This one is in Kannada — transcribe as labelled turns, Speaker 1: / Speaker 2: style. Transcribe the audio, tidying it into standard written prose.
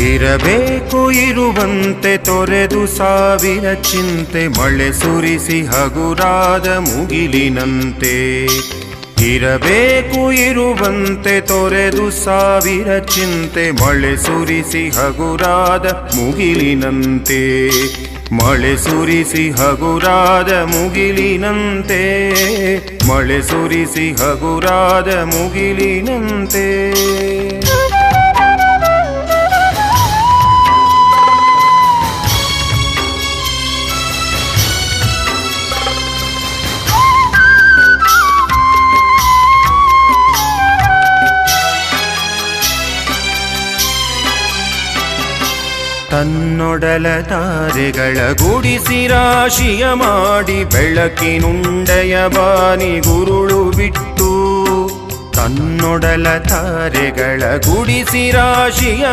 Speaker 1: ಇರಬೇಕು ಇರುವಂತೆ ತೊರೆದು ಸಾವಿರ ಚಿಂತೆ ಮಳೆ ಸುರಿಸಿ ಹಗುರಾದ ಮುಗಿಲಿನಂತೆ. ಇರಬೇಕು ಇರುವಂತೆ ತೊರೆದು ಸಾವಿರ ಚಿಂತೆ ಮಳೆ ಸುರಿಸಿ ಹಗುರಾದ ಮುಗಿಲಿನಂತೆ. ಮಳೆ ಸುರಿಸಿ ಹಗುರಾದ ಮುಗಿಲಿನಂತೆ. ಮಳೆ ಸುರಿಸಿ ಹಗುರಾದ ಮುಗಿಲಿನಂತೆ. ತನ್ನೊಡಲ ತಾರೆಗಳ ಗುಡಿಸಿ ರಾಶಿಯ ಮಾಡಿ ಬೆಳಕಿನುಂಡೆಯ ಬಾನಿ ಗುರುಳು ಬಿಟ್ಟು. ತನ್ನೊಡಲ ತಾರೆಗಳ ಗುಡಿಸಿ ರಾಶಿಯ